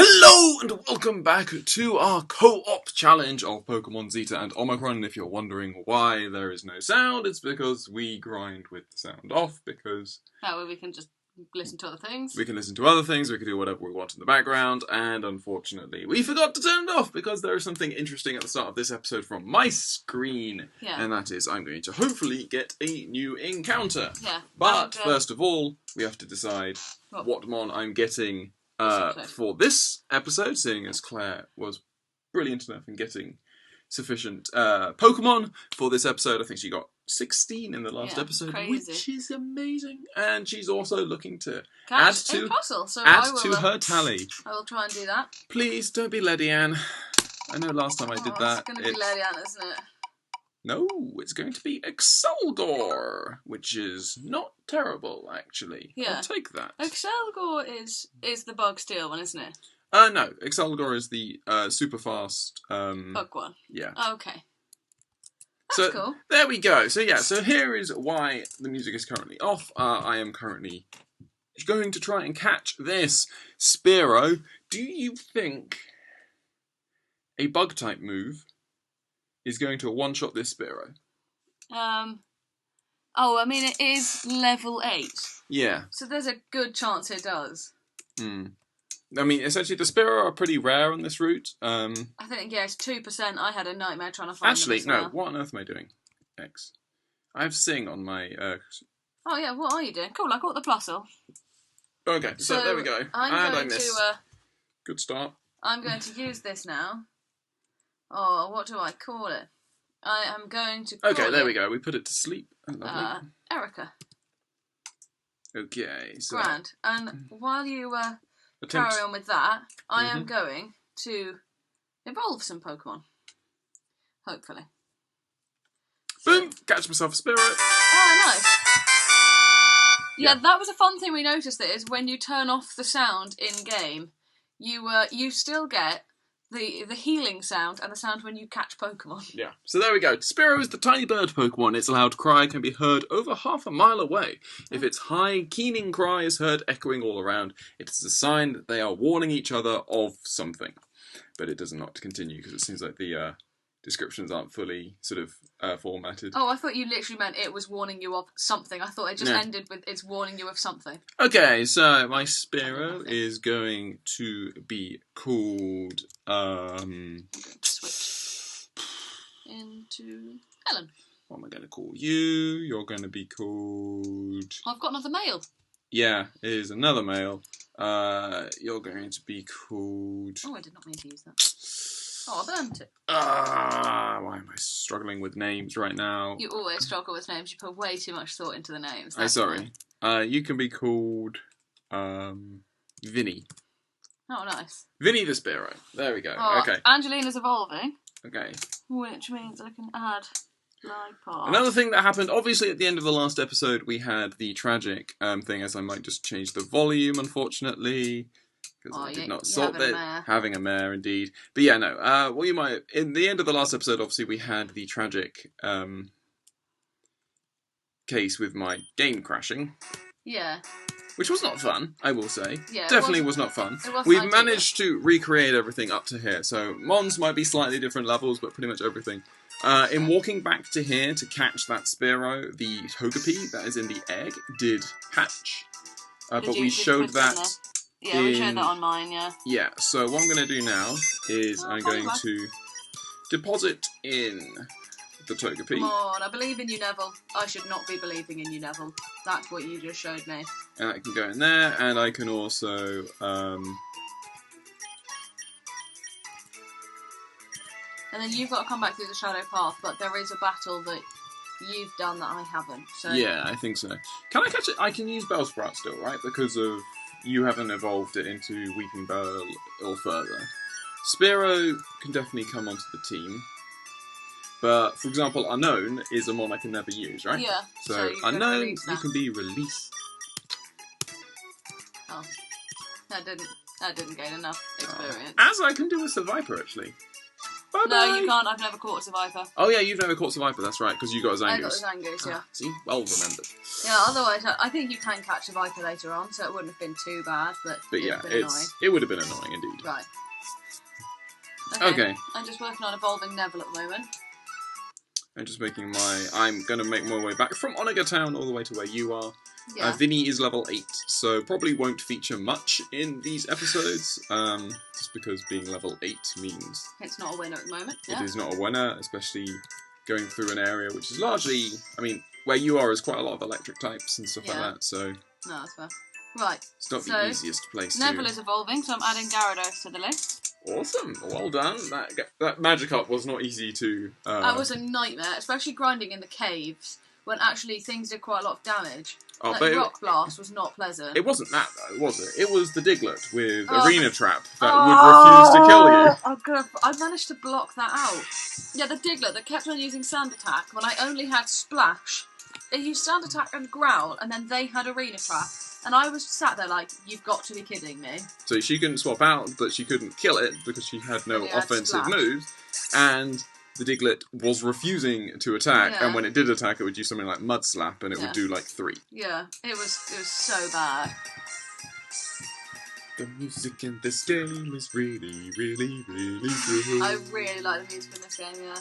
Hello and welcome back to our co-op challenge of Pokemon Zeta and Omicron. And if you're wondering why there is no sound, it's because we grind with the sound off, because that way we can just listen to other things. We can listen to other things, we can do whatever we want in the background, and unfortunately we forgot to turn it off because there is something interesting at the start of this episode from my screen. Yeah. And that is I'm going to hopefully get a new encounter. Yeah. But first of all, we have to decide what Mon I'm getting for this episode, seeing as Claire was brilliant enough in getting sufficient Pokemon for this episode. I think she got 16 in the last episode, crazy. Which is amazing. And she's also looking to add to her tally. I will try and do that. Please don't be Ledian. I know last time I did that. It's going to be Ledian, isn't it? No, it's going to be Excelgor, which is not terrible, actually. Yeah. I'll take that. Excelgor is the bug steel one, isn't it? No, Excelgor is the super fast bug one. Yeah. Okay. That's cool. There we go. So here is why the music is currently off. I am currently going to try and catch this Spearow. Do you think a bug type move is going to one-shot this Spearow? I mean, it is level 8. Yeah. So there's a good chance it does. I mean, essentially, the Spearow are pretty rare on this route. I think, it's 2%. I had a nightmare trying to find them as no. well. What on earth am I doing? X. I have Sing on my... Oh, yeah, what are you doing? Cool, I got the Plusle. Okay, so there we go. I missed. Good start. I'm going to use this now. Oh, what do I call it? I am going to call there we go. We put it to sleep. Lovely. Erica. Okay, so... Grand. And while you carry on with that, I am going to evolve some Pokemon. Hopefully. Boom! Catch myself a Spearow. Oh, nice. Yeah, that was a fun thing we noticed, that is when you turn off the sound in-game, you still get the healing sound and the sound when you catch Pokemon. Yeah, so there we go. Spearow is the tiny bird Pokemon. Its loud cry can be heard over half a mile away. If its high, keening cry is heard echoing all around, it is a sign that they are warning each other of something. But it does not continue, because it seems like the descriptions aren't fully sort of formatted. Oh, I thought you literally meant it was warning you of something. I thought it just ended with it's warning you of something. Okay, so my Spearow is going to be called... Switch into Helen. What am I going to call you? You're going to be called... I've got another male. Yeah, it is another male. You're going to be called... Oh, I did not mean to use that. Oh, I burnt it. Why am I struggling with names right now? You always struggle with names. You put way too much thought into the names. I'm sorry. You can be called Vinny. Oh, nice. Vinny the Spearow. There we go. Oh, okay. Angelina's evolving. Okay. Which means I can add live part. Another thing that happened, obviously at the end of the last episode, we had the tragic thing, as I might just change the volume, unfortunately. Because I did not sort that. Having a mare, indeed. But yeah, no. Well, you might... In the end of the last episode, obviously, we had the tragic case with my game crashing. Yeah. Which was not fun, I will say. Yeah, Definitely was not fun. We've managed to recreate everything up to here. So, Mons might be slightly different levels, but pretty much everything. In walking back to here to catch that Spearow, the Togepi that is in the egg did hatch. But we showed that... Yeah, we showed that on mine, yeah. Yeah, so what I'm going to do now is I'm going to deposit in the Togepi. Come on, I believe in you, Neville. I should not be believing in you, Neville. That's what you just showed me. And I can go in there, and I can also... And then you've got to come back through the Shadow Path, but there is a battle that you've done that I haven't. So yeah, I think so. Can I catch it? I can use Bellsprout still, right? Because of... You haven't evolved it into Weeping Bell or further. Spearow can definitely come onto the team. But, for example, Unknown is a mon I can never use, right? Yeah. So Unknown, you can be released. Oh. That didn't gain enough experience. As I can do with the Viper, actually. Bye-bye. No, you can't. I've never caught a Viper. Oh yeah, you've never caught a Viper, that's right, because you got a Zangoose. I got a Zangoose, yeah. See? Well remembered. Yeah, otherwise, I think you can catch a Viper later on, so it wouldn't have been too bad, but yeah, annoying. It would have been annoying indeed. Right. Okay. I'm just working on evolving Neville at the moment. I'm going to make my way back from Onaga Town all the way to where you are. Yeah. Vinny is level 8, so probably won't feature much in these episodes, just because being level 8 means... It's not a winner at the moment. It is not a winner, especially going through an area which is largely... I mean, where you are is quite a lot of electric types and stuff like that, so... No, that's fair. Right. It's not the easiest place Neville is evolving, so I'm adding Gyarados to the list. Awesome, well done. That Magikarp was not easy to... That was a nightmare, especially grinding in the caves, when actually things did quite a lot of damage. Oh, like Rock Blast was not pleasant. It wasn't that though, was it? It was the Diglett with Arena Trap that would refuse to kill you. I managed to block that out. Yeah, the Diglett that kept on using Sand Attack when I only had Splash. They used Sand Attack and Growl, and then they had Arena Trap. And I was sat there like, you've got to be kidding me. So she couldn't swap out, but she couldn't kill it because she had no offensive moves. And the Diglett was refusing to attack, and when it did attack, it would do something like Mud Slap, and it would do like 3. Yeah, it was so bad. The music in this game is really, really, really good. I really like the music in this game, yeah.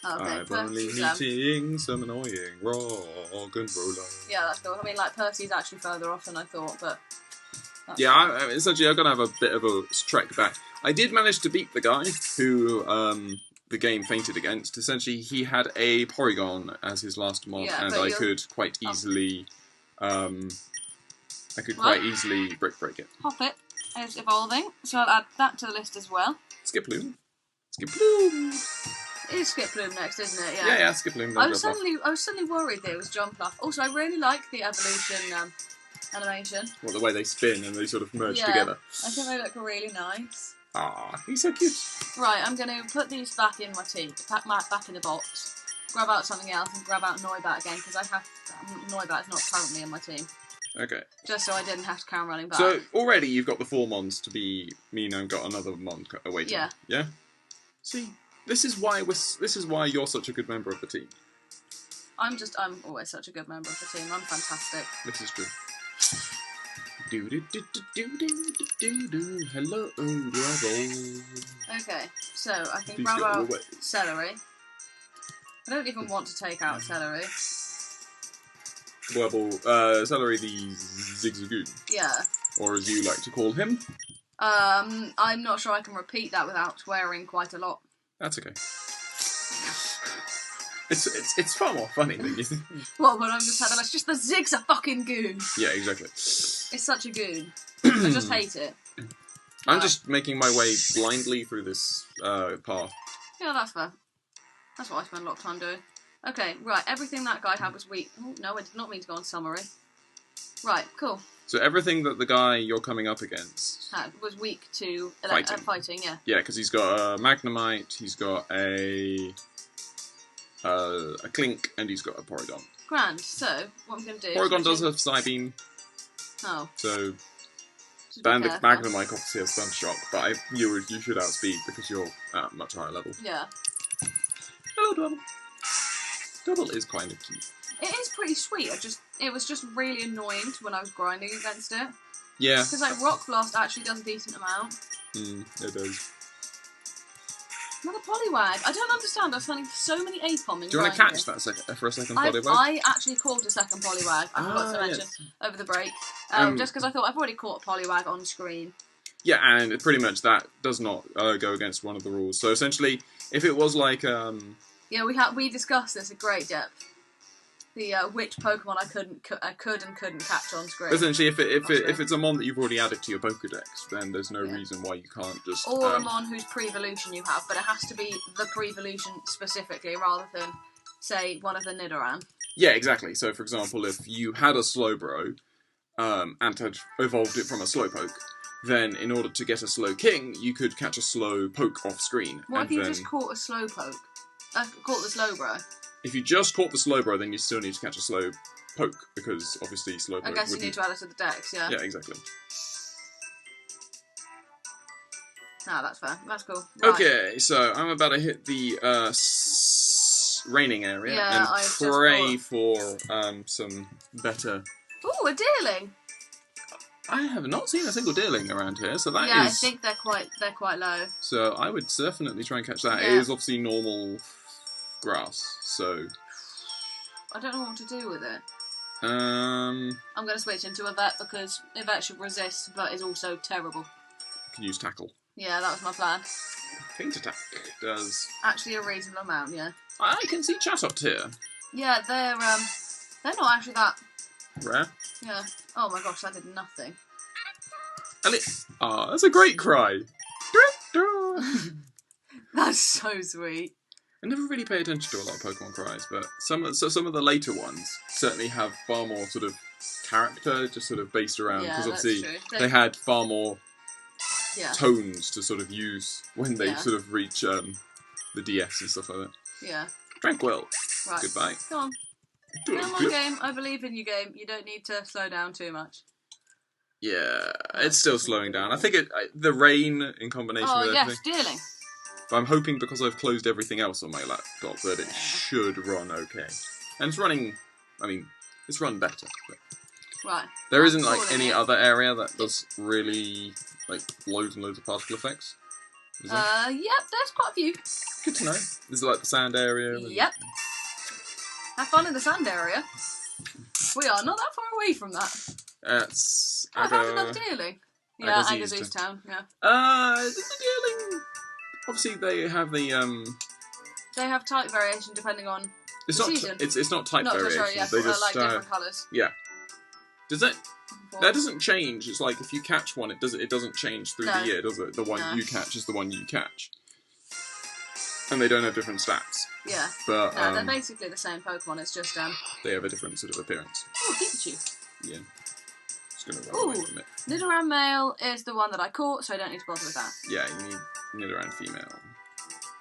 Okay, I'm only meeting some annoying rock and roller. Yeah, that's cool. I mean, like, Percy's actually further off than I thought, but... Yeah, essentially, I'm going to have a bit of a trek back. I did manage to beat the guy who the game fainted against. Essentially, he had a Porygon as his last mod, and I could quite easily... quite easily brick break it. Hoppip is evolving, so I'll add that to the list as well. Skiploom. Skiploom! It is Skiploom next, isn't it? Yeah, Skiploom. I was suddenly worried that it was Jumpluff. Also, I really like the evolution animation. Well, the way they spin and they sort of merge together. I think they look really nice. Ah, he's so cute. Right, I'm going to put these back in my team, back in the box, grab out something else, and grab out Noibat again, because Noibat is not currently in my team. Okay. Just so I didn't have to carry on running back. So, already you've got the 4 Mons to be... Me and I've got another Mon awaiting. Yeah. Yeah? See, this is why you're such a good member of the team. I'm always such a good member of the team. I'm fantastic. This is true. Hello, Rebel. Okay, so I can grab out Celery. I don't even want to take out Celery. Celery the Zigzagoon. Yeah. Or as you like to call him. I'm not sure I can repeat that without swearing quite a lot. That's okay. It's far more funny than you think. Well, when I'm just had it's just the Zig's a fucking goon. Yeah, exactly. It's such a goon. I just hate it. I'm just making my way blindly through this path. Yeah, that's fair. That's what I spend a lot of time doing. Okay, right, everything that guy had was weak. Oh, no, I did not mean to go on summary. Right, cool. So everything that the guy you're coming up against was weak to fighting, yeah. Yeah, because he's got a Magnemite, he's got a Clink, and he's got a Porygon. Grand. So, what I'm going to do... Porygon does have Psybeam. Oh. So, Magnemite obviously has Stun Shock, but you should outspeed because you're at a much higher level. Yeah. Hello, Double. Double is kind of cute. It is pretty sweet. It was just really annoying when I was grinding against it. Yeah. Because like Rock Blast actually does a decent amount. It does. Another Poliwag. I don't understand. I was finding so many Apom in Do you want to catch that for a second Poliwag? I actually caught a second Poliwag. I forgot to mention over the break. Just because I thought I've already caught a Poliwag on screen. Yeah, and pretty much that does not go against one of the rules. So essentially, if it was like... Yeah, we discussed this at great depth. The which Pokemon I could and couldn't catch on screen. Essentially, if it's a Mon that you've already added to your Pokedex, then there's no reason why you can't just... Or a Mon whose pre-evolution you have, but it has to be the pre-evolution specifically, rather than, say, one of the Nidoran. Yeah, exactly. So, for example, if you had a Slowbro, and had evolved it from a Slowpoke, then in order to get a Slowking, you could catch a Slowpoke off-screen. What if you just caught a Slowpoke? Caught the Slowbro? If you just caught the Slowbro, then you still need to catch a Slowpoke, because obviously Slowpoke I guess you need to add it to the dex, yeah. Yeah, exactly. No, that's fair. That's cool. Right. Okay, so I'm about to hit the raining area and pray for some better... Ooh, a deerling! I have not seen a single deerling around here, so that is... Yeah, I think they're quite low. So I would definitely try and catch that. Yeah. It is obviously normal grass, so... I don't know what to do with it. I'm going to switch into a vet because a vet should resist, but is also terrible. Can use tackle. Yeah, that was my plan. Feint attack does... Actually a reasonable amount, yeah. I can see Chatot here. Yeah, they're not actually that... Rare? Yeah. Oh my gosh, that did nothing. That's a great cry. That's so sweet. I never really pay attention to a lot of Pokemon cries, but some of the later ones certainly have far more sort of character, just sort of based around, because obviously they had far more tones to sort of use when they sort of reach the DS and stuff like that. Yeah. Tranquil. Right. Goodbye. Come on. Come on, game. I believe in you, game. You don't need to slow down too much. Yeah, it's still slowing down. I think the rain in combination with everything. Oh, yes, dearling. But I'm hoping because I've closed everything else on my laptop that it should run okay. And it's running, I mean, it's run better. But right. There isn't like any other area that does really like loads and loads of particle effects. Is there? Yep, there's quite a few. Good to know. Is it like the sand area? Yep. Have fun in the sand area. We are not that far away from that. It's I found another deerling. Yeah, Agassiz Town. Yeah. There's a deerling. Obviously, they have the They have type variation depending on it's the not season. It's not type variation. Sorry, yeah, they just like different colours. Yeah. Does that? That doesn't change. It's like if you catch one, it doesn't change through the year, does it? The one you catch is the one you catch. And they don't have different stats. Yeah. But no, they're basically the same Pokemon. It's just they have a different sort of appearance. Oh, Pikachu. Yeah. Just gonna run away from it. Nidoran male is the one that I caught, so I don't need to bother with that. Yeah, you need Nidoran female.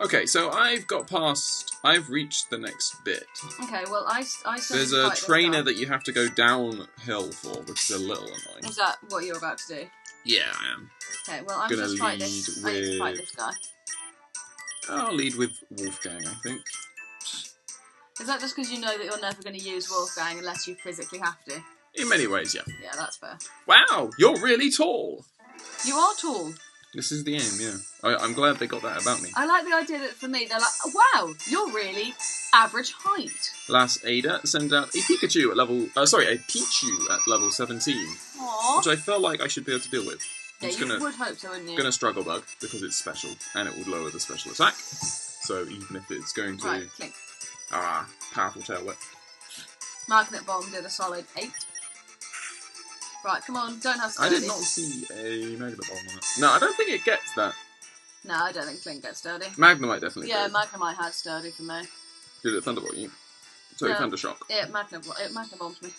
Okay, so I've reached the next bit. Okay, well I there's a trainer that you have to go downhill for, which is a little annoying. Is that what you're about to do? Yeah, I am. Okay, well I'm going to fight this. I need to fight this guy. I'll lead with Wolfgang, I think. Is that just because you know that you're never going to use Wolfgang unless you physically have to? In many ways, yeah. Yeah, that's fair. Wow, you're really tall! You are tall. This is the aim, yeah. I'm glad they got that about me. I like the idea that for me, they're like, wow, you're really average height. Last Ada sends out a Pikachu at level... a Pichu at level 17. Aww. Which I felt like I should be able to deal with. Yeah, you would hope so, wouldn't you? Gonna Struggle Bug, because it's special, and it would lower the special attack. So even if it's going to... Right, Clink. Powerful Tail Whip. Magnet Bomb did a solid 8. Right, come on, don't have sturdy. I did not see a Magnet Bomb on it. No, I don't think it gets that. No, I don't think Clink gets sturdy. Magnemite definitely does. Magnemite had sturdy for me. Did it Thunderbolt you? Sorry, Thundershock. It Magnet Bombs me.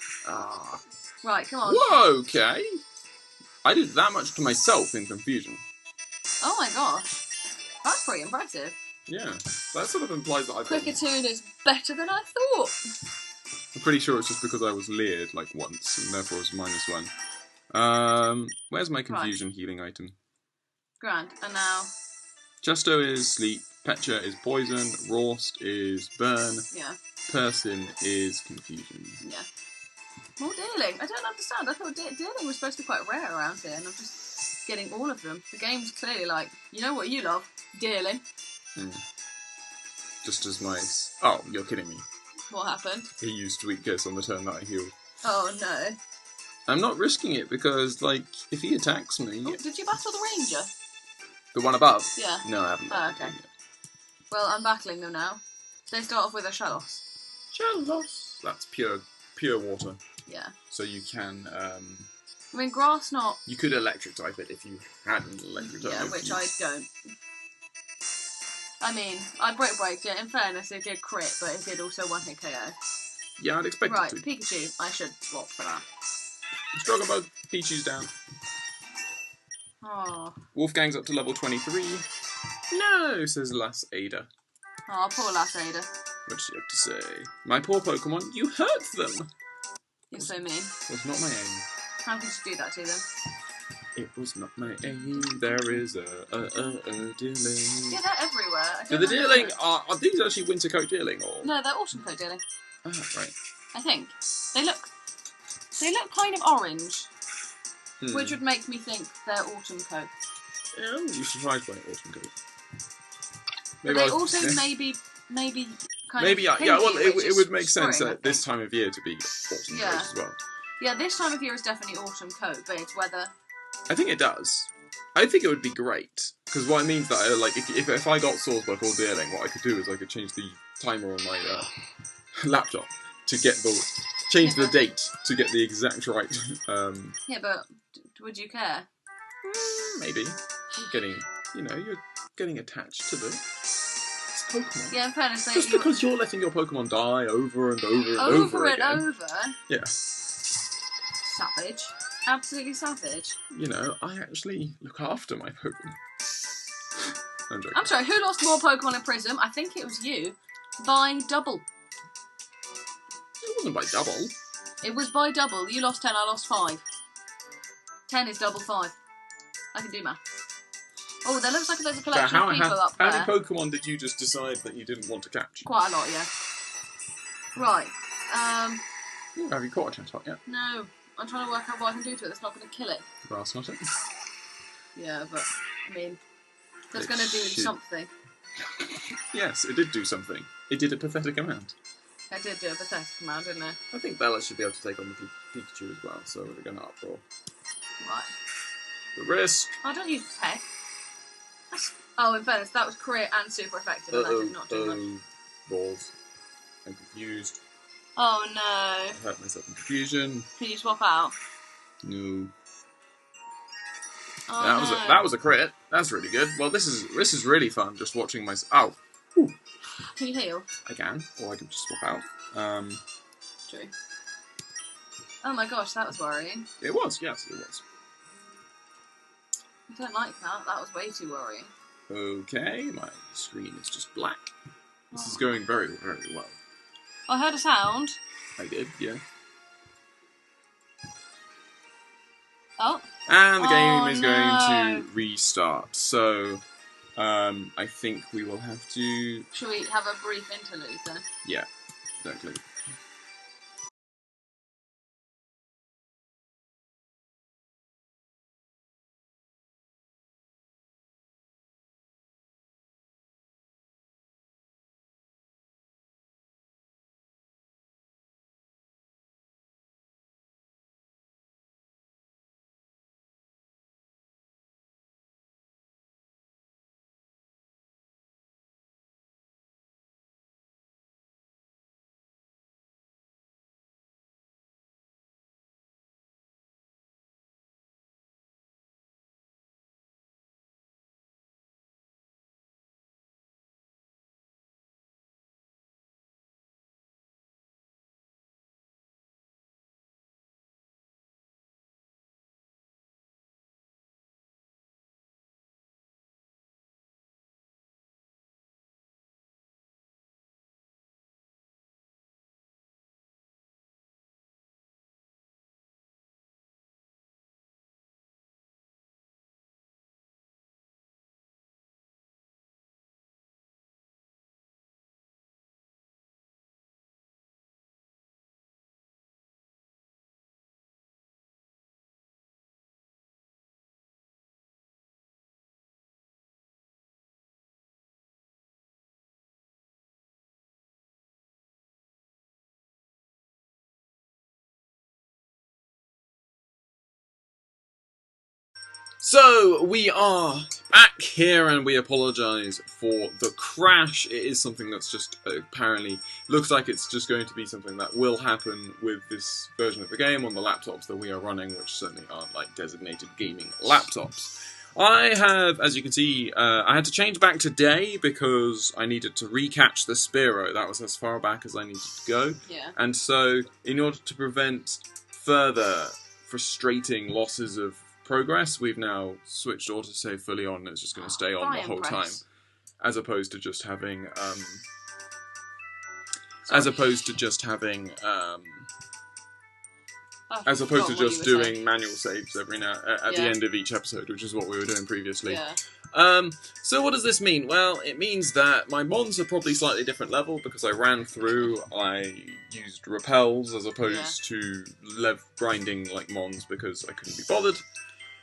Right, come on. Whoa, okay. I did that much to myself in Confusion. Oh my gosh. That's pretty impressive. Yeah, that sort of implies that I've Quickatune is better than I thought. I'm pretty sure it's just because I was leered like once, and therefore it was -1. Where's my Confusion healing item? Grand, and now... Justo is Sleep, Pecha is Poison, Rost is Burn, Person is Confusion. Yeah. More dealing. I don't understand. I thought dealing was supposed to be quite rare around here, and I'm just getting all of them. The game's clearly like, you know what you love? Dealing. Just as nice. Oh, you're kidding me. What happened? He used Sweet Kiss on the turn that I healed. Oh no. I'm not risking it because, like, if he attacks me... Oh, did you battle the Ranger? The one above? Yeah. No, I haven't. Oh, okay. Well, I'm battling them now. They start off with a Shellos. Shellos! That's pure water. Yeah. So you can, I mean, grass not... You could electric type it if you had an electric type. Yeah, which I don't. I mean, I break it. In fairness, it did crit, but it did also one-hit KO. Yeah, I'd expect it to. Right, Pikachu. I should swap for that. Struggle Bug, Pichu's down. Oh. Wolfgang's up to level 23. No, says Lass Ada. Oh, poor Lass Ada. What does she have to say? My poor Pokemon, you hurt them! You're so mean. Was not my aim. How could you do that to them? It was not my aim. There is a deerling. Yeah, they're everywhere. Do the deerling are these actually winter coat deerling or? No, they're autumn coat deerling. Oh, right. I think they look kind of orange, Hmm. which would make me think they're autumn coat. Yeah, I'm usually surprised by autumn coat. But they also maybe kind maybe of yeah. Well, pinky, it would make spring, sense at this time of year to be autumn coat as well. Yeah, this time of year is definitely autumn coat, but it's whether. I think it does. I think it would be great because what it means that like if I got Sawsbuck or Deerling, what I could do is I could change the timer on my laptop to get the date to get the exact right. Yeah, but would you care? Maybe you're getting attached to the Pokemon. Yeah, in fairness, just because you're letting your Pokemon die over and over and over again. Over. Yeah. Savage. Absolutely savage. I actually look after my Pokemon. I'm joking. I'm sorry, who lost more Pokemon in Prism? I think it was you. By double. It wasn't by double. It was by double. You lost 10, I lost 5. 10 is double 5. I can do math. Oh, there looks like there's a collection of people up there. How many Pokemon did you just decide that you didn't want to catch? Quite a lot, yeah. Right. Have you caught a Chatot yet? No. I'm trying to work out what I can do to it that's not going to kill it. Grass not it? Yeah, but, I mean, that's going to do something. Yes, it did do something. It did a pathetic amount. I did do a pathetic amount, didn't I? I think Bella should be able to take on the Pikachu as well, so we're going to uproar. Right. The risk. I don't use Peck. Oh, in fairness, that was crit and super effective, and that did not do much. Balls. I'm confused. Oh no. I hurt myself in confusion. Can you swap out? No. Oh, that was a crit. That's really good. Well, this is really fun. Just watching myself. Oh. Ooh. Can you heal? I can, or I can just swap out. True. Oh my gosh, that was worrying. It was. Yes, it was. I don't like that. That was way too worrying. Okay, my screen is just black. This is going very, very well. I heard a sound. I did, yeah. Oh. And the game is going to restart. So, I think we will have to... Shall we have a brief interlude then? Yeah, exactly. So, we are back here and we apologise for the crash. It is something that's just apparently looks like it's just going to be something that will happen with this version of the game on the laptops that we are running, which certainly aren't like designated gaming laptops. I have, as you can see, I had to change back today because I needed to recatch the Spearow. That was as far back as I needed to go. Yeah. And so, in order to prevent further frustrating losses of progress, we've now switched autosave fully on, and it's just going to stay on the whole time, as opposed to just having As opposed to just doing manual saves every now at the end of each episode, which is what we were doing previously. Yeah. So what does this mean? Well, it means that my mons are probably slightly different level because I ran through, I used repels as opposed to grinding like mons because I couldn't be bothered.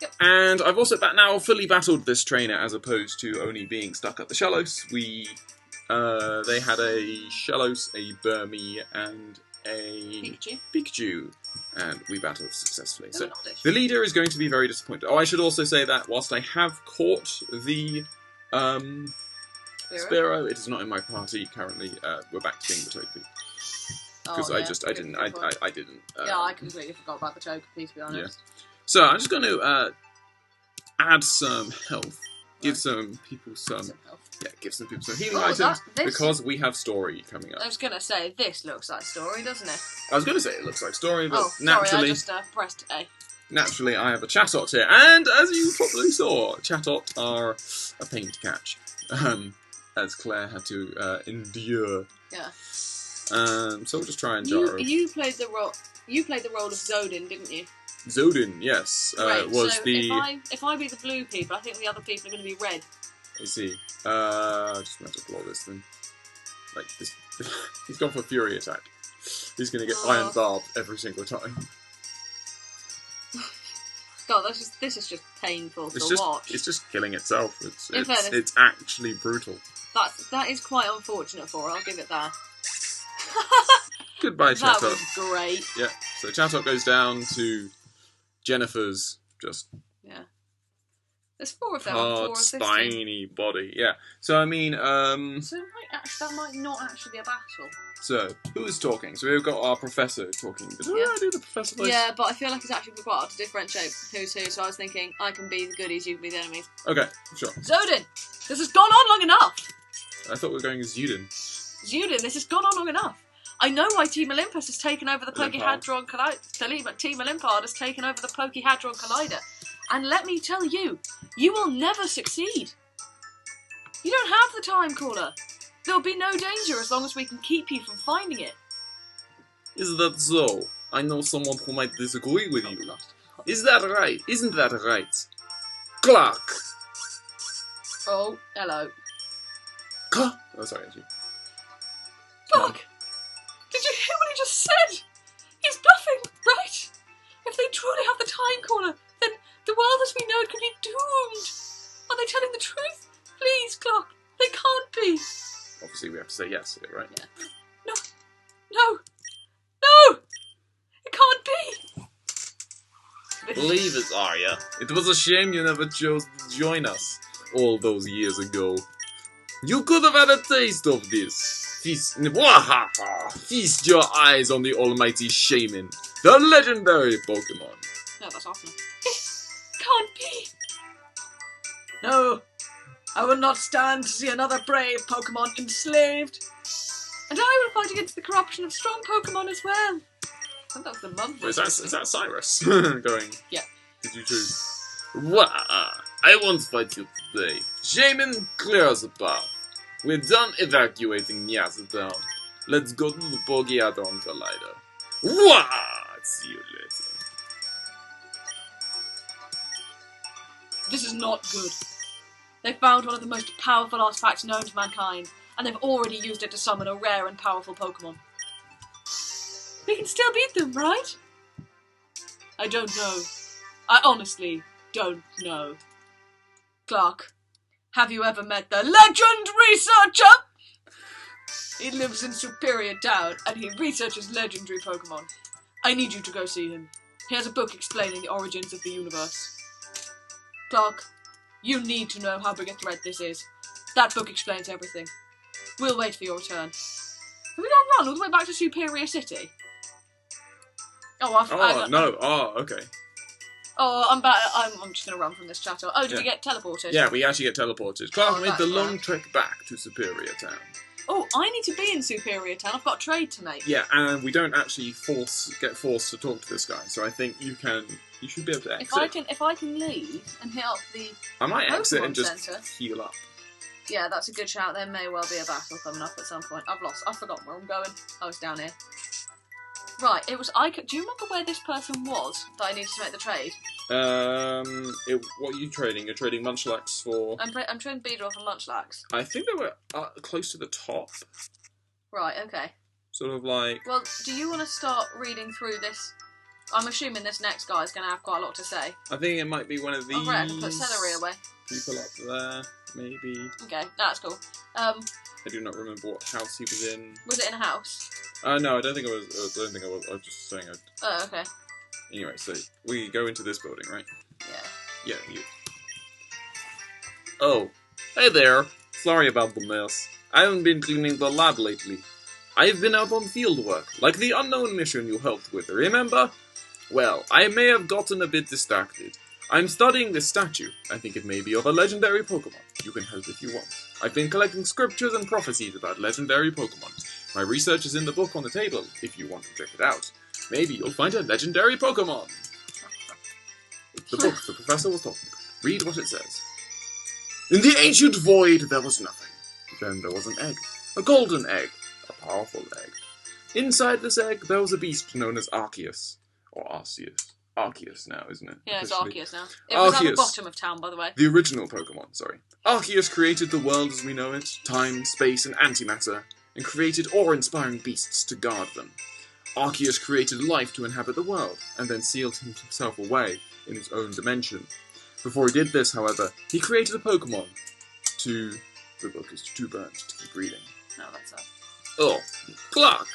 Yep. And I've also now fully battled this trainer as opposed to only being stuck at the Shellos. They had a Shellos, a Burmy, and a Pikachu, and we battled successfully. So the leader is going to be very disappointed. Oh, I should also say that whilst I have caught the Spearow, it is not in my party currently. We're back to being the Togepi. Because I didn't. I completely forgot about the Togepi, to be honest. Yeah. So I'm just going to add some health. Give some people some health. Yeah, give some people some healing items because we have story coming up. I was going to say, this looks like story, doesn't it? I was going to say it looks like story, but naturally... Sorry, I just pressed A. Naturally, I have a Chatot here, and as you probably saw, Chatot are a pain to catch, as Claire had to endure. Yeah. So we'll just try and Gyro. You played the role of Zodin, didn't you? Zodin, yes. Was so the... if I be the blue people, I think the other people are going to be red. I see. Just meant to blow this thing. Like this. He's gone for Fury attack. He's going to get Iron Barb every single time. God, this is just painful to watch. It's just killing itself. It's actually brutal. That is quite unfortunate for her, I'll give it that. Goodbye, Chatot. That was great. Yeah, so Chatot goes down to Jennifer's Yeah. There's 4 of them. hard, spiny body. Yeah. So, I mean, So that might not actually be a battle. So, who is talking? So we've got our professor talking. Did I do the professor voice? Yeah, but I feel like it's actually quite hard to differentiate who's who, so I was thinking I can be the goodies, you can be the enemies. Okay, sure. Zodin! This has gone on long enough! I thought we were going as Zudin. Zudin, this has gone on long enough. I know why Team Olympus has taken over the Pokéhadron Collider. Team Olympard has taken over the Pokéhadron Collider. And let me tell you, you will never succeed. You don't have the time, caller. There'll be no danger as long as we can keep you from finding it. Is that so? I know someone who might disagree with you. Is that right? Isn't that right? Clark! Oh, hello. Oh, sorry, actually. Clark! Did you hear what he just said? He's bluffing, right? If they truly have the time caller, then the world as we know it could be doomed. Are they telling the truth? Please, Clark, they can't be. Obviously, we have to say yes to it, right? Yeah. No! It can't be! Believe it, Arya. It was a shame you never chose to join us all those years ago. You could have had a taste of this. Feast your eyes on the almighty Shaman, the legendary Pokemon. No, that's awesome. It can't be! No, I will not stand to see another brave Pokemon enslaved. And I will fight against the corruption of strong Pokemon as well. I think that was the mum. Is that Cyrus going? Yeah. Did you choose? Wah! I won't fight you today. Shaman, clear us a path. We're done evacuating Miasa Town. Let's go to the Pokéhadron Collider. Wah! See you later. This is not good. They found one of the most powerful artifacts known to mankind, and they've already used it to summon a rare and powerful Pokemon. We can still beat them, right? I don't know. I honestly don't know. Clark, have you ever met the Legend Researcher? He lives in Superior Town, and he researches legendary Pokemon. I need you to go see him. He has a book explaining the origins of the universe. Clark, you need to know how big a threat this is. That book explains everything. We'll wait for your return. Have we not run all the way back to Superior City? Okay. Oh, I'm just going to run from this chat. Oh, did we get teleported? Yeah, we actually get teleported. Clark made the long trek back to Superior Town. Oh, I need to be in Superior Town. I've got a trade to make. Yeah, and we don't actually get forced to talk to this guy, so I think you should be able to exit. If I can leave and hit up the I might Pokemon exit and just Centre. heal up. Yeah, that's a good shout. There may well be a battle coming up at some point. I've forgotten where I'm going. I was down here. Right, it was. Do you remember where this person was that I needed to make the trade? What are you trading? You're trading Munchlax for... I'm trading Beedrill for Munchlax. I think they were close to the top. Right, okay. Sort of like... Well, do you want to start reading through this? I'm assuming this next guy is going to have quite a lot to say. I think it might be one of these... Oh, right, I can put celery away. People up there, maybe. Okay, that's cool. I do not remember what house he was in. Was it in a house? No, I don't think it was. I don't think I was. I was just saying. Oh, okay. Anyway, so we go into this building, right? Yeah. Yeah, you. Oh, hey there. Sorry about the mess. I haven't been cleaning the lab lately. I've been out on field work, like the unknown mission you helped with, remember? Well, I may have gotten a bit distracted. I'm studying this statue. I think it may be of a legendary Pokemon. You can help if you want. I've been collecting scriptures and prophecies about legendary Pokemon. My research is in the book on the table, if you want to check it out. Maybe you'll find a legendary Pokemon. The book the professor was talking about. Read what it says. In the ancient void there was nothing. Then there was an egg. A golden egg. A powerful egg. Inside this egg there was a beast known as Arceus. Or Arceus. Arceus now, isn't it? Yeah, it's Officially? Arceus now. It was at the Arceus. bottom of town, by the way. The original Pokemon, sorry. Arceus created the world as we know it, time, space, and antimatter, and created awe-inspiring beasts to guard them. Arceus created life to inhabit the world, and then sealed himself away in his own dimension. Before he did this, however, he created a Pokemon to... The book is too burnt to keep reading. No, that's that. Oh, Clark!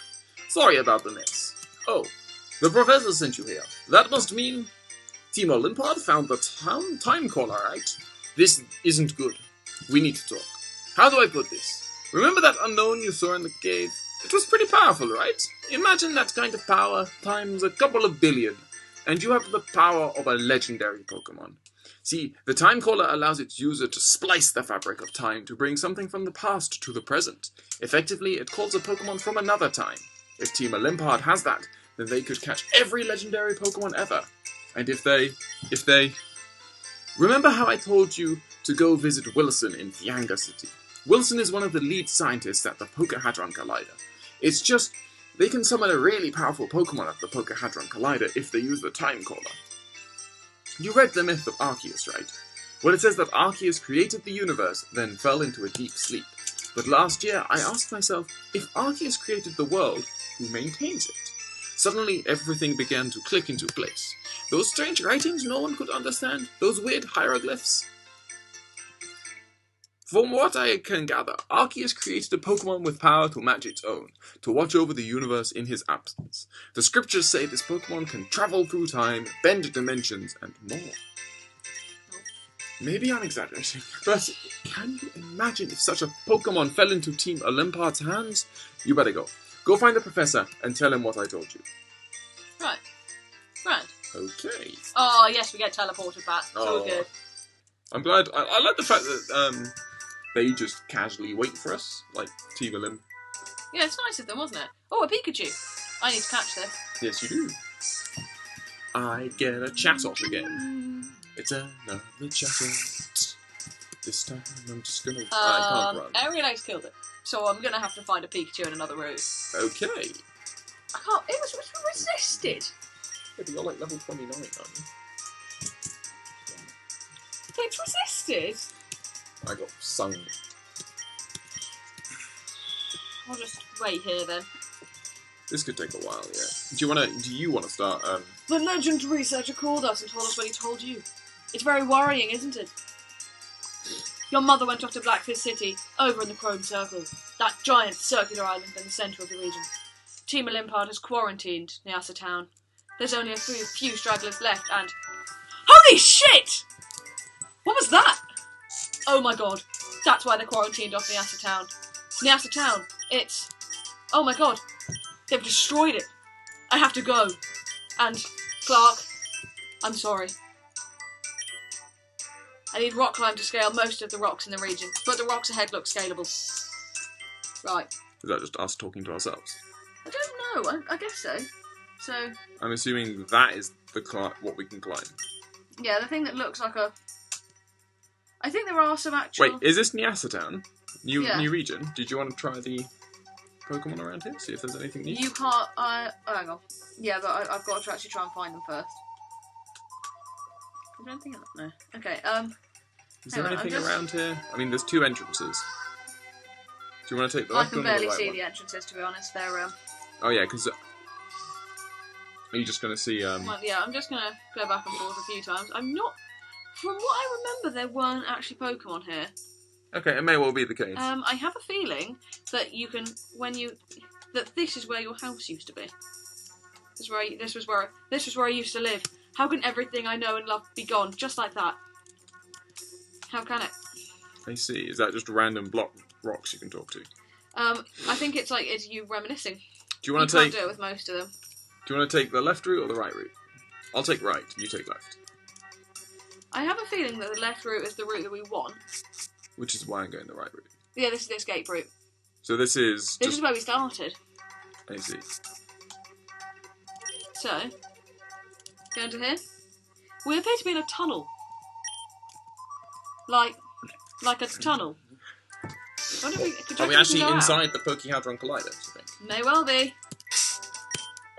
Sorry about the mess. Oh, the professor sent you here. That must mean... Timo Limpard found the time caller, right? This isn't good. We need to talk. How do I put this? Remember that unknown you saw in the cave? It was pretty powerful, right? Imagine that kind of power times a couple of billion, and you have the power of a legendary Pokemon. See, the time caller allows its user to splice the fabric of time to bring something from the past to the present. Effectively, it calls a Pokemon from another time. If Team Limpard has that, then they could catch every legendary Pokemon ever. And if they... Remember how I told you to go visit Wilson in Fianga City? Wilson is one of the lead scientists at the Pokéhadron Collider. It's just, they can summon a really powerful Pokemon at the Pokéhadron Collider if they use the time caller. You read the myth of Arceus, right? Well, it says that Arceus created the universe, then fell into a deep sleep. But last year, I asked myself, if Arceus created the world, who maintains it? Suddenly, everything began to click into place. Those strange writings no one could understand, those weird hieroglyphs. From what I can gather, Arceus created a Pokemon with power to match its own, to watch over the universe in his absence. The scriptures say this Pokemon can travel through time, bend dimensions, and more. Maybe I'm exaggerating, but can you imagine if such a Pokemon fell into Team Limpard's hands? You better go. Go find the professor and tell him what I told you. Right. Right. Okay. Oh, yes, we get teleported back. It's all good. I'm glad. I like the fact that they just casually wait for us, like Team Limp. Yeah, it's nice of them, wasn't it? Oh, a Pikachu. I need to catch this. Yes, you do. I get a Chatot again. It's another Chatot. This time I'm just gonna... I can't run. Aeronate's killed it. So I'm gonna have to find a Pikachu in another route. Okay. I can't... It was resisted. Yeah, but you're like level 29, aren't you? It's resisted. I got sung. I'll just wait here then. This could take a while, yeah. Do you wanna start, The legend researcher called us and told us what he told you. It's very worrying, isn't it? Your mother went off to Blackfist City, over in the Chrome Circle, that giant circular island in the centre of the region. Team Limpard has quarantined Nyasa Town. There's only a few stragglers left and... Holy shit! What was that? Oh my god, that's why they quarantined off Nyasa Town. Nyasa Town, it's... Oh my god, they've destroyed it. I have to go. And, Clark, I'm sorry. I need rock climb to scale most of the rocks in the region, but the rocks ahead look scalable. Right. Is that just us talking to ourselves? I don't know, I guess so. So... I'm assuming that is what we can climb. Yeah, the thing that looks like a... I think there are some actual... Wait, is this Nyasa Town? New Yeah. region? Did you want to try the... Pokemon around here? See if there's anything new. You can't. Hang on. Yeah, but I've got to actually try and find them first. Is there anything else? No. Okay. Is there anything around here? I mean, there's 2 entrances. Do you want to take the left one or the right one? I can barely see the entrances, to be honest. They're Oh yeah, because are you just going to see? Well, yeah, I'm just gonna go back and forth a few times. I'm not. From what I remember, there weren't actually Pokemon here. Okay, it may well be the case. I have a feeling that you can that this is where your house used to be. This was where I used to live. How can everything I know and love be gone just like that? How can it? I see. Is that just random rocks you can talk to? I think it's you reminiscing. Do you want to take? Can't do it with most of them. Do you want to take the left route or the right route? I'll take right. You take left. I have a feeling that the left route is the route that we want. Which is why I'm going the right route. Yeah, this is the escape route. So this is. This is where we started. I see. So, going to here. We appear to be in a tunnel. Like a tunnel. Are we actually inside the Poke-Hadron Collider, do you think? May well be.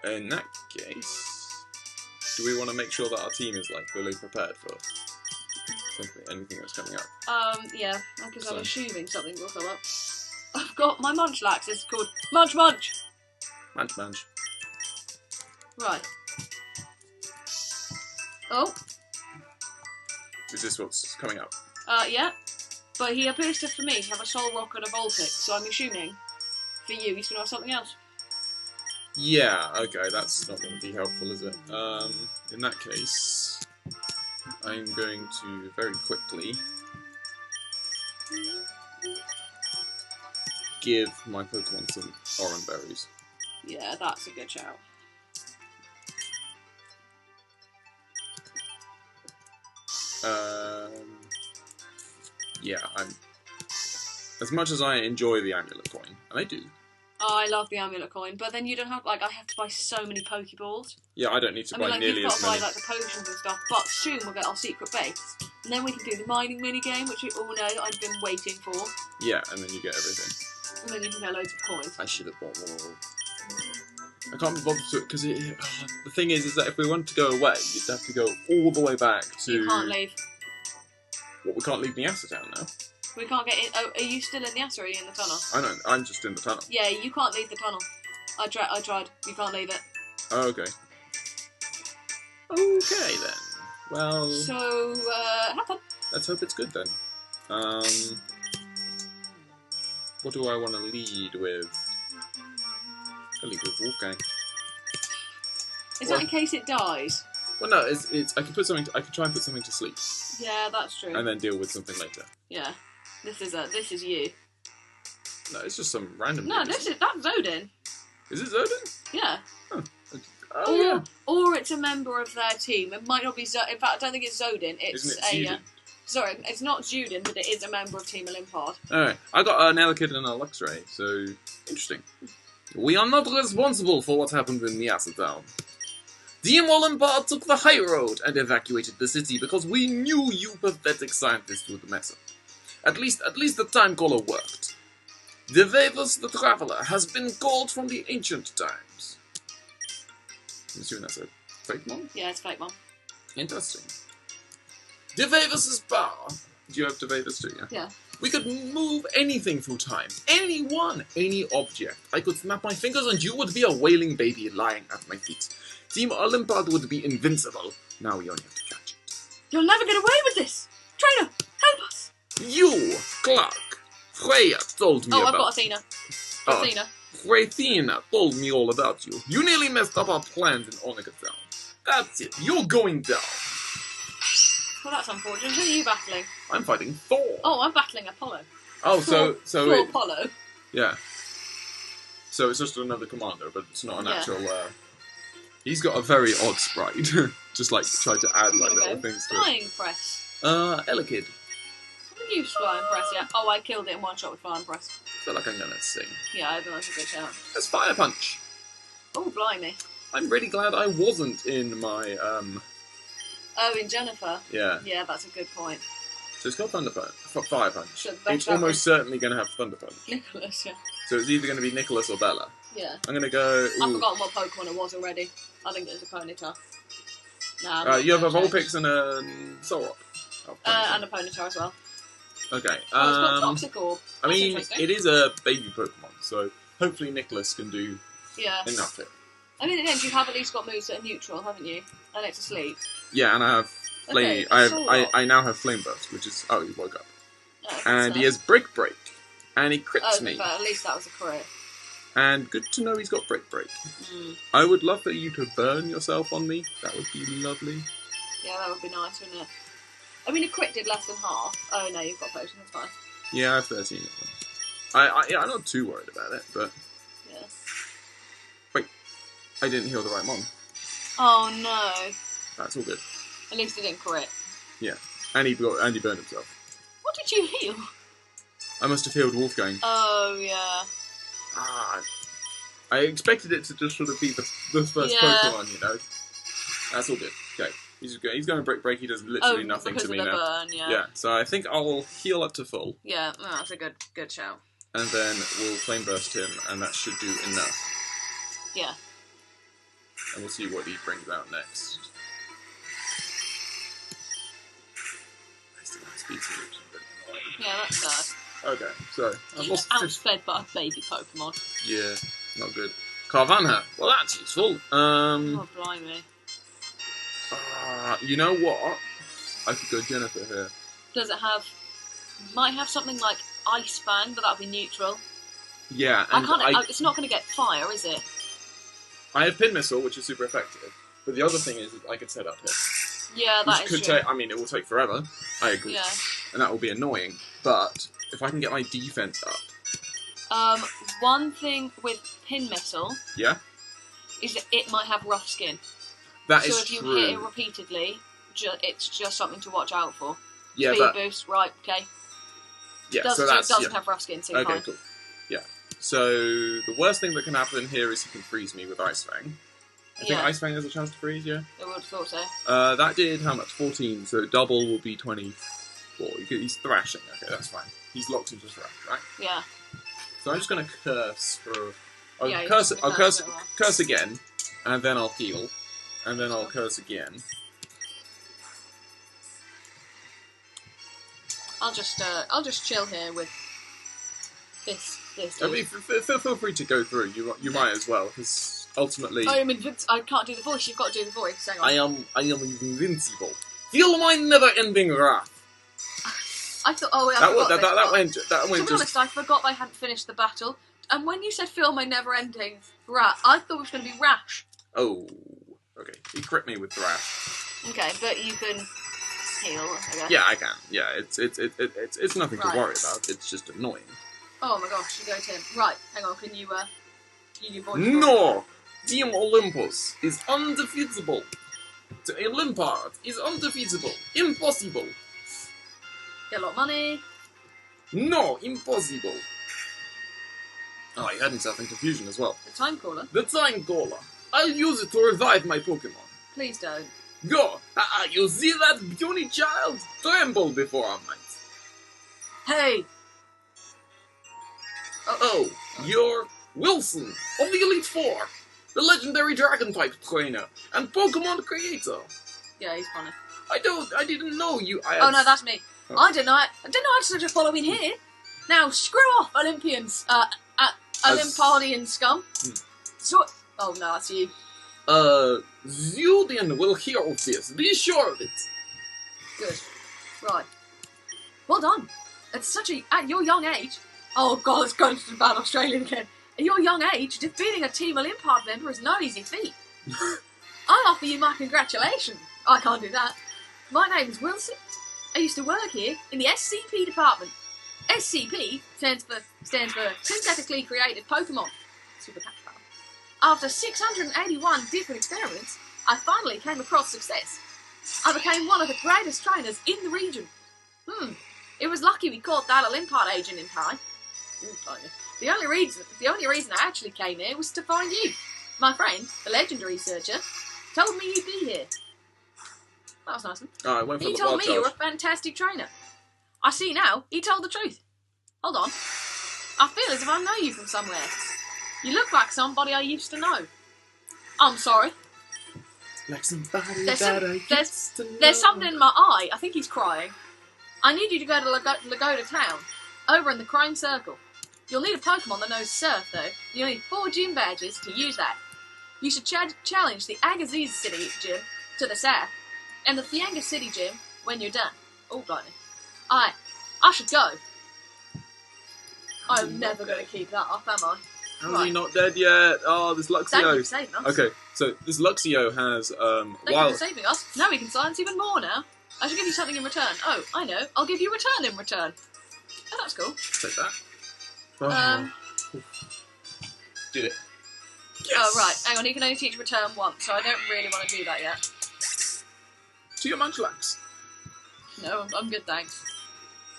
In that case, do we want to make sure that our team is fully prepared for anything that's coming up? Yeah, because I'm assuming something will come up. I've got my Munchlax. It's called Munch Munch. Munch Munch. Right. Oh. Is this what's coming up? Yeah. But he appears for me to have a Soul Rock and a Voltic, so I'm assuming for you he's going to have something else. Yeah, okay, that's not going to be helpful, is it? In that case, I'm going to very quickly give my Pokemon some orange berries. Yeah, that's a good shout. Yeah, as much as I enjoy the amulet coin, and I do. Oh, I love the amulet coin, but then you don't have, I have to buy so many Pokeballs. Yeah, I don't need to buy nearly as many. You've got to buy, the potions and stuff, but soon we'll get our secret base. And then we can do the mining mini-game, which we all know I've been waiting for. Yeah, and then you get everything. And then you can get loads of coins. I should have bought more. I can't be bothered to it, because the thing is that if we want to go away, you'd have to go all the way back to... You can't leave. What, we can't leave Niasa Town now? We can't get in. Oh, are you still in Niasa, or are you in the tunnel? I know, I'm just in the tunnel. Yeah, you can't leave the tunnel. I tried. You can't leave it. Oh, okay. Okay, then. Well... So, have fun. Let's hope it's good, then. What do I want to lead with? I'll lead with Wolfgang. Is that in case it dies? Well, no, it's. I can try and put something to sleep. Yeah, that's true. And then deal with something later. Yeah, this is you. No, it's just some random. No, that's Zodin. Is it Zodin? Yeah. Oh yeah. Or it's a member of their team. It might not be Zodin. In fact, I don't think it's Zodin. Isn't it Zudin? Sorry, it's not Zudin, but it is a member of Team Olympard. Alright, I got an Elekid and a Luxray, so interesting. We are not responsible for what happened in Niasa Town. Team Olympard took the high road and evacuated the city because we knew you pathetic scientists would mess up. At least the time caller worked. Devavus the Traveler has been called from the ancient times. I'm assuming that's a fake one? Yeah, it's a fake one. Interesting. Devavus's power. Do you have Devavus too, yeah? Yeah. We could move anything through time. Anyone, any object. I could snap my fingers and you would be a wailing baby lying at my feet. Team Olympard would be invincible. Now we only have to catch it. You'll never get away with this! Trainer, help us! You, Clark. Freya told me about... Oh, I've got Athena. Athena. Freya told me all about you. You nearly messed up our plans in Onika Town. That's it. You're going down. Well, that's unfortunate. Who are you battling? I'm fighting Thor. Oh, I'm battling Apollo. Oh, Thor Apollo. Yeah. So it's just another commander, but it's not an actual... He's got a very odd sprite. Just tried to add little things to it. Flying Press. Elekid. I haven't used Flying Press yet. Oh, I killed it in one shot with Flying Press. I feel like I'm gonna sing. Yeah, I think that's a good shout. Let's Fire Punch. Oh, blimey. I'm really glad I wasn't in my, Oh, in Jennifer? Yeah. Yeah, that's a good point. So it's got Thunder Punch. Fire Punch. So the best It's almost certainly going to have Thunder Punch. Nicholas, yeah. So it's either going to be Nicholas or Bella. Yeah. I'm going to go... I've forgotten what Pokemon it was already. I think it was a Ponyta. Nah, you have a Vulpix and a Solrock. And a Ponyta as well. Okay. Oh, it's got Toxic Orb. I That's mean, interesting. it is a baby Pokemon, so hopefully Nicholas can do Yeah. enough here. I mean, again, you have at least got moves that are neutral, haven't you? And it's asleep. Yeah, and I have Okay, flame. Solrock. I now have Flame Burst, which is he woke up, Oh, and so- he has Brick Break, and he crits me. But at least that was a crit. And good to know he's got Brick Break. Mm. I would love for you to burn yourself on me. That would be lovely. Yeah, that would be nice, wouldn't it? I mean, a crit did less than half. Oh no, you've got potion. That's fine. Yeah, I have 13 of them. I'm not too worried about it, but Yeah. I didn't heal the right mon. Oh no. That's all good. At least it didn't crit. And he burned himself. What did you heal? I must have healed Wolfgang. Oh yeah. I expected it to just sort of be the first Yeah. Pokemon, you know. That's all good. Okay, he's going to break. He does literally nothing because to me of the now. burn, yeah. Yeah, so I think I'll heal up to full, Yeah, no, that's a good shout. and then we'll Flame Burst him, and that should do enough. Yeah. And we'll see what he brings out next. I still have speed sweeps, but annoying. Yeah, that's sad. Okay, so I've lost 50. Outfed by a baby Pokemon. Yeah, not good. Carvanha. Well, that's useful. Oh, blimey. You know what? I could go Jennifer here. Does it have... Might have something like Ice Fang, but that'll be neutral. Yeah, and It's not going to get fire, is it? I have Pin Missile, which is super effective. But the other thing is that I could set up here. Yeah, that Which is could true. take, I mean, it will take forever. I agree. Yeah. And that will be annoying. But if I can get my defense up. One thing with Pin Missile Yeah? is that it might have rough skin. That is So if you true. hit it repeatedly, it's just something to watch out for. Yeah, Speed but boost, right, okay. yeah, Does, so so that's it doesn't yeah. have rough skin, so Okay, fine. cool. Yeah. So the worst thing that can happen here is he can freeze me with Ice Fang. I think Yeah. Ice Fang has a chance to freeze, yeah? I would have thought so. That did how much? 14, so double will be 24. He's thrashing, okay, that's fine. He's locked into thrash, right? Yeah. So I'm just gonna curse for... I'll Yeah, curse, you I'll can curse, curse it well. curse again, and then I'll heal, and then I'll curse again. I'll just chill here with this. I mean, feel free to go through. You might as well, because ultimately I mean, I can't do the voice. You've got to do the voice. Hang on. I am invincible. Feel my never-ending wrath. I thought. Oh, yeah, I That forgot this that part. went To be just. honest, I forgot I hadn't finished the battle. And when you said "feel my never-ending rat," I thought it was going to be rash. Oh, okay. He crit me with thrash. Okay, but you can heal. I guess. Yeah, I can. Yeah, it's nothing Right. to worry about. It's just annoying. Oh my gosh, you go to him. Right, hang on. Can you voice? No, Team Olympus is undefeatable. To a Limpard is undefeatable. Impossible. Get a lot of money. No, impossible. Oh, he had himself in confusion as well. The time caller. The Time Caller. I'll use it to revive my Pokemon. Please don't. Go! You see that puny child? Tremble before our might. Hey. Oh, you're Wilson of the Elite Four, the legendary Dragon-type trainer and Pokemon creator. Yeah, he's funny. I didn't know you. Oh no, that's me. Oh. I didn't know. I didn't know I had such a following here. Now screw off, Olympians. Olympardian scum. So. Oh no, that's you. Zudian will hear of this. Be sure of it. Good. Right. Well done. At your young age. Oh god, it's going to the bad Australian again. At your young age, defeating a Team Olympard member is no easy feat. I offer you my congratulations. I can't do that. My name is Wilson. I used to work here in the SCP department. SCP stands for Synthetically Created Pokemon. Super cat power. After 681 different experiments, I finally came across success. I became one of the greatest trainers in the region. It was lucky we caught that Olympard agent in time. The only reason I actually came here was to find you. My friend, the legendary researcher, told me you'd be here. That was nice. Oh, I went for He the told blood me charge. you were a fantastic trainer. I see now. He told the truth. Hold on. I feel as if I know you from somewhere. You look like somebody I used to know. I'm sorry. Like somebody There's that there's something in my eye. I think he's crying. I need you to go to Lagoda Town, over in the Crime Circle. You'll need a Pokemon that knows Surf, though. You'll need 4 gym badges to use that. You should challenge the Agassiz City Gym to the south, and the Fianga City Gym when you're done. Oh, blimey. I should go. I'm never going to keep that up, am I? How's he not dead yet? Oh, this Luxio. Thank you for saving us. Okay, so this Luxio has Thank you for saving us. Now we can science even more now. I should give you something in return. Oh, I know. I'll give you return in return. Oh, that's cool. Take that. Oh. Did it. Yes. Oh, right. Hang on, he can only teach return once, so I don't really want to do that yet. To your Munchlax. No, I'm good, thanks.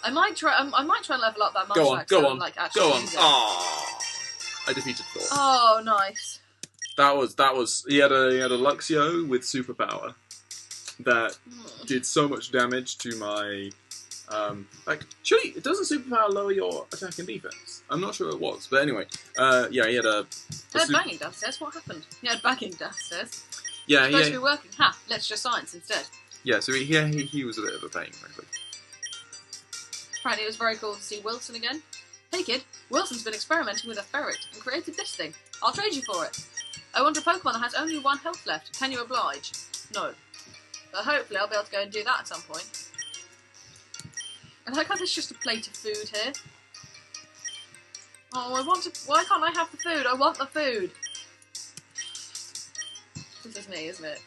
I might try and level up that Go Munchlax. on. Go on. Aww. I defeated Thor. Oh, nice. That was. He had a Luxio with superpower that did so much damage to my. Surely it doesn't superpower lower your attack and defense. I'm not sure it was, but anyway, yeah, he had a. He had banging downstairs. What happened? He had banging downstairs. Yeah, supposed to be working. Ha! Let's just science instead. Yeah, so he was a bit of a pain, frankly. Apparently, it was very cool to see Wilson again. Hey kid, Wilson's been experimenting with a ferret and created this thing. I'll trade you for it. I want a Pokemon that has only 1 health left. Can you oblige? No. But hopefully I'll be able to go and do that at some point. I like how there's just a plate of food here. Oh, why can't I have the food? I want the food. This is me, isn't it?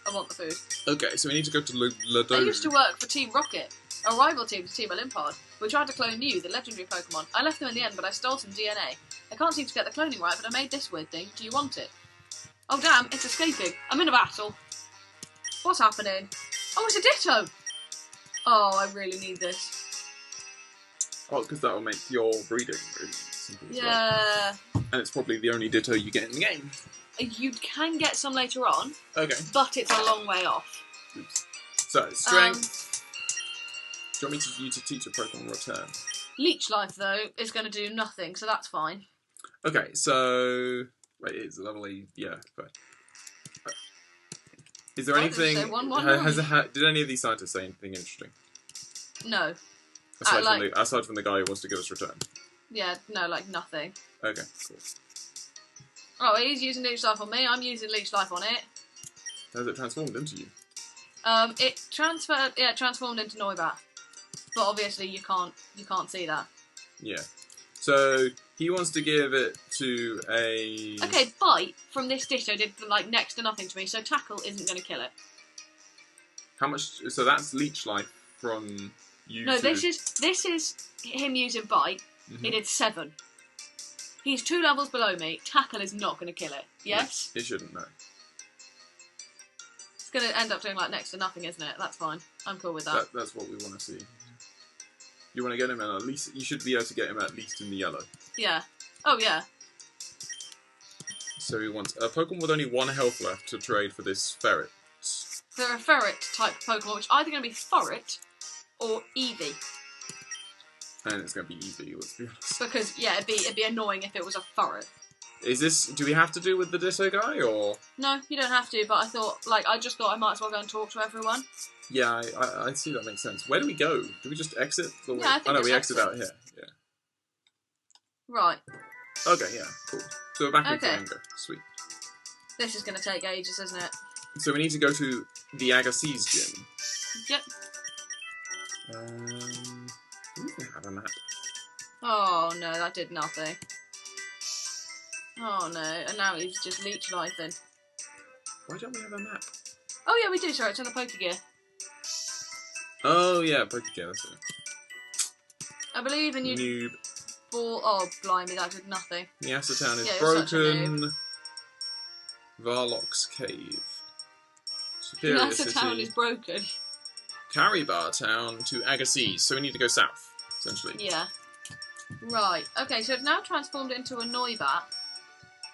I want the food. Okay, so we need to go to Ladoga. I used to work for Team Rocket, a rival team to Team Olympod. We tried to clone you, the legendary Pokemon. I left them in the end, but I stole some DNA. I can't seem to get the cloning right, but I made this weird thing. Do you want it? Oh damn, it's escaping. I'm in a battle. What's happening? Oh, it's a Ditto! Oh, I really need this. Oh, because that will make your breeding really simple as yeah. well. And it's probably the only Ditto you get in the game. You can get some later on. Okay. But it's a long way off. Oops. So, strength. Do you want you to teach a Pokemon return? Leech Life, though, is going to do nothing, so that's fine. Okay, so... Wait, it's level yeah, fine. Is there anything... Did any of these scientists say anything interesting? No. Aside from the guy who wants to give us return? Yeah, no, nothing. Okay, cool. Oh, he's using Leech Life on me, I'm using Leech Life on it. Has it transformed into you? It transformed into Noibat. But obviously you can't see that. Yeah. So he wants to give it to a... Okay, Bite from this Ditto did next to nothing to me, so Tackle isn't going to kill it. How much? So that's Leech Life from you. No, this is him using Bite. Mm-hmm. He did 7. He's 2 levels below me. Tackle is not going to kill it. Yes? It shouldn't, no. It's going to end up doing next to nothing, isn't it? That's fine. I'm cool with that. That's what we want to see. You want to get him in at least... You should be able to get him at least in the yellow. Yeah. Oh, yeah. So he wants a Pokemon with only 1 health left to trade for this ferret. They're a ferret-type Pokemon, which either going to be Furret or Eevee. And it's going to be Eevee, let's be honest. Because, yeah, it'd be annoying if it was a Furret. Is this... Do we have to do with the Ditto guy, or...? No, you don't have to, but I thought... I just thought I might as well go and talk to everyone. Yeah, I see that makes sense. Where do we go? Do we just exit? Yeah, I think we exit out here. Yeah. Right. Okay, yeah, cool. So we're back in Okay. Fianga. Sweet. This is going to take ages, isn't it? So we need to go to the Agassiz gym. Yep. Do we even have a map? Oh, no, that did nothing. Oh, no, and now he's just Leech Lifing. Why don't we have a map? Oh, yeah, we do, sorry, it's on the Pokegear. Oh, yeah, Pokemon, that's it. I believe in you... Noob. Oh, blimey, that did nothing. Niasa Town is Yeah, you're such a broken. Varlock's Cave. Superior Niasa City. Town is broken. Caribar Town to Agassiz. So we need to go south, essentially. Yeah. Right, okay, so it's now transformed into a Noibat.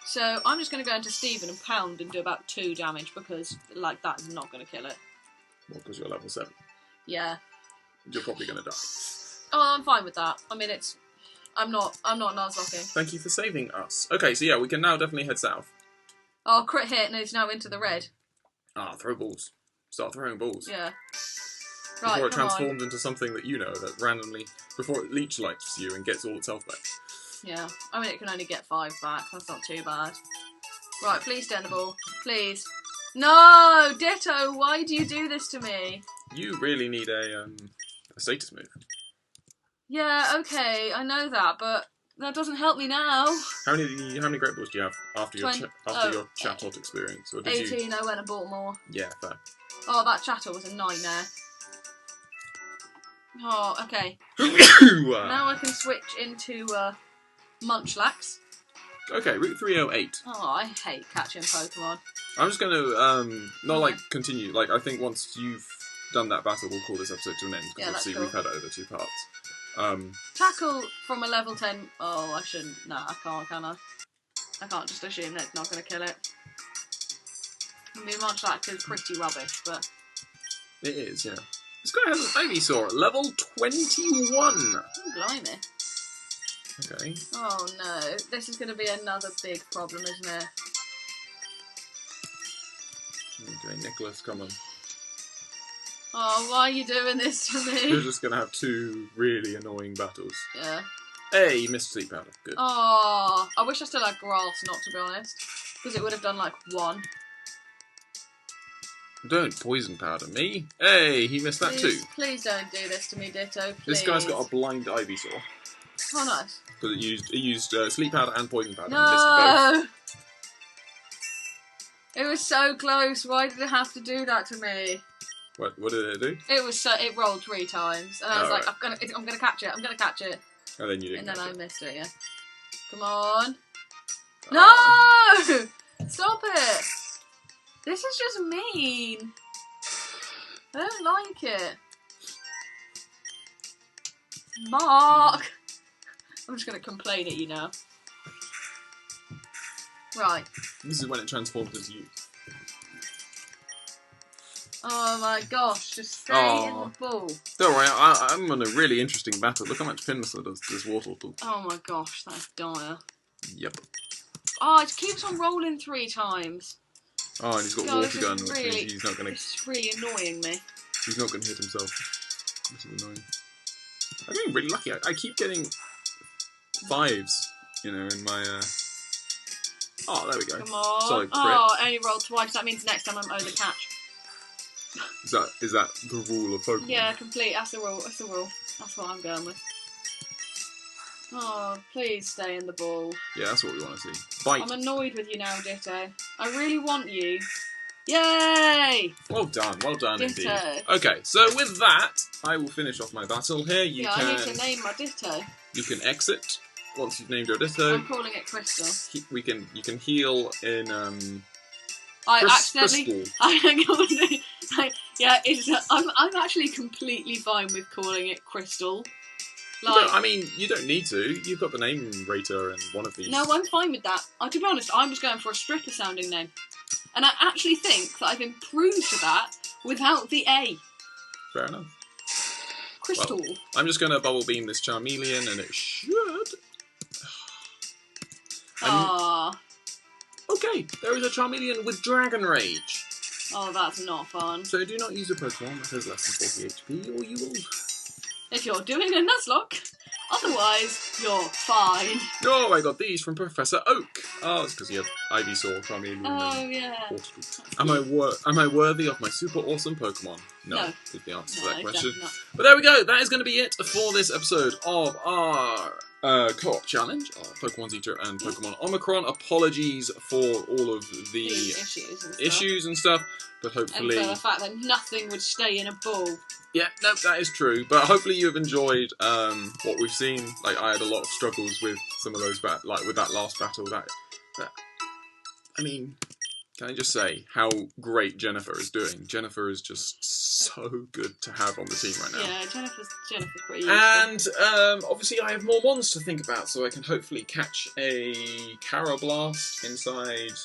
So I'm just going to go into Steven and pound and do about 2 damage because, that is not going to kill it. Well, because you're level 7. Yeah. you're probably going to die. Oh, I'm fine with that. I mean, I'm not Nuzlocking. Thank you for saving us. Okay, so yeah, we can now definitely head south. Oh, crit hit and it's now into the red. Throw balls. Start throwing balls. Yeah. Right, Before it come transforms into something that you know, that randomly, before it leech lights you and gets all its health back. Yeah. I mean, it can only get 5 back. That's not too bad. Right, please stand the ball. Please. No! Ditto, why do you do this to me? You really need a status move. Yeah, okay, I know that, but that doesn't help me now. How many great balls do you have after your your Chatot experience? Or did 18, I went and bought more. Yeah, fair. Oh, that Chatot was a nightmare. Oh, okay. Now I can switch into Munchlax. Okay, Route 308. Oh, I hate catching Pokemon. I'm just going to, not continue. I think once you've done that battle, we'll call this episode to an end. Because obviously we've had it over 2 parts. Tackle from a level 10. Oh, I shouldn't. No, I can't, can I? I can't just assume that it's not going to kill it. I mean, Munchlax is pretty rubbish, but... It is, yeah. This guy has an Ivysaur at level 21. Oh, blimey. Okay. Oh, no. This is going to be another big problem, isn't it? Okay, Nicholas, come on. Oh, why are you doing this to me? You're just going to have 2 really annoying battles. Yeah. Hey, you missed Sleep Powder. Good. Oh, I wish I still had Grass, not to be honest. Because it would have done, 1. Don't poison powder me. Hey, he missed that too. Please don't do this to me, Ditto. Please. This guy's got a blind Ivysaur. Oh, nice. Because it used sleep powder and poison powder. No! And missed both. It was so close. Why did it have to do that to me? What did it do? It rolled 3 times, and I was like, right. I'm gonna catch it. I'm gonna catch it. And then you didn't. And then catch I it. missed it. Yeah. Come on. Oh. No! Stop it. This is just mean. I don't like it. Mark! I'm just going to complain at you now. Right. This is when it transforms into you. Oh my gosh, just stay in the ball. Don't worry, I'm on a really interesting battle. Look how much Pinmissile does this Wartortle. Oh my gosh, that's dire. Yep. Oh, it keeps on rolling 3 times. Oh, and he's got Water Gun, which means he's not going to... It's really annoying me. He's not going to hit himself. This is annoying. I'm getting really lucky. I keep getting 5s, in my... Oh, there we go. Come on. Solid crit. Oh, only rolled twice. That means next time I'm owed a catch. Is that the rule of Pokemon? Yeah, complete. That's the rule. That's the rule. That's what I'm going with. Oh, please stay in the ball. Yeah, that's what we want to see. Bite. I'm annoyed with you now, Ditto. I really want you. Yay! Well done Ditto. indeed. Okay, so with that, I will finish off my battle here. I need to name my Ditto. You can exit once you've named your Ditto. I'm calling it Crystal. You can heal in I accidentally. Crystal. I'm actually completely fine with calling it Crystal. You don't need to. You've got the name rater in one of these. No, I'm fine with that. To be honest, I was going for a stripper sounding name. And I actually think that I've improved that without the A. Fair enough. Crystal. Well, I'm just going to bubble beam this Charmeleon and it should... Okay, there is a Charmeleon with Dragon Rage. Oh, that's not fun. So do not use a Pokemon that has less than 40 HP or you will... If you're doing a Nuzlocke. Otherwise, you're fine. Oh, I got these from Professor Oak. Oh, it's because he had Ivysaur, Charmeleon, Oh, yeah. Am I worthy of my super awesome Pokemon? No, is the answer to that question. Definitely not. But there we go. That is going to be it for this episode of our co-op challenge, Pokemon Zeta and Pokemon Omicron. Apologies for all of the issues and stuff, but hopefully... And for the fact that nothing would stay in a ball. Yeah, no, that is true. But hopefully you have enjoyed what we've seen. Like, I had a lot of struggles with some of those, with that last battle. I mean, can I just say how great Jennifer is doing? Jennifer is just so good to have on the team right now. Yeah, Jennifer's pretty useful. And obviously I have more mons to think about, so I can hopefully catch a Carablast inside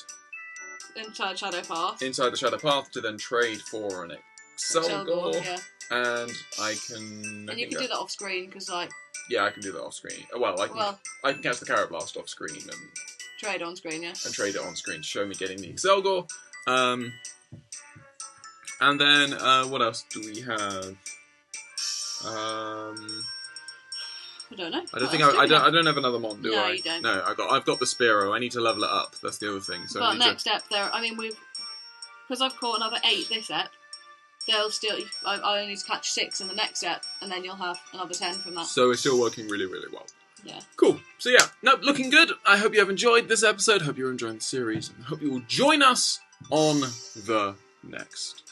Shadow Path. Inside the Shadow Path to then trade for an Excelgor. Yeah. and I can. And you can do that off screen because, like. Yeah, I can do that off screen. Well, I can catch the Carrot Blast off screen and trade on screen, yeah. And trade it on screen to show me getting the Excelgor. And then what else do we have? I don't know. I don't think I don't have another Mon, do I? No, you don't. No, I've got the Spearow. I need to level it up. That's the other thing. So but next step there, I mean, because I've caught another 8 this ep. They'll still. I only need to catch 6 in the next step, and then you'll have another 10 from that. So it's still working really, really well. Yeah. Cool. So yeah, no, looking good. I hope you have enjoyed this episode. Hope you're enjoying the series, and hope you will join us on the next.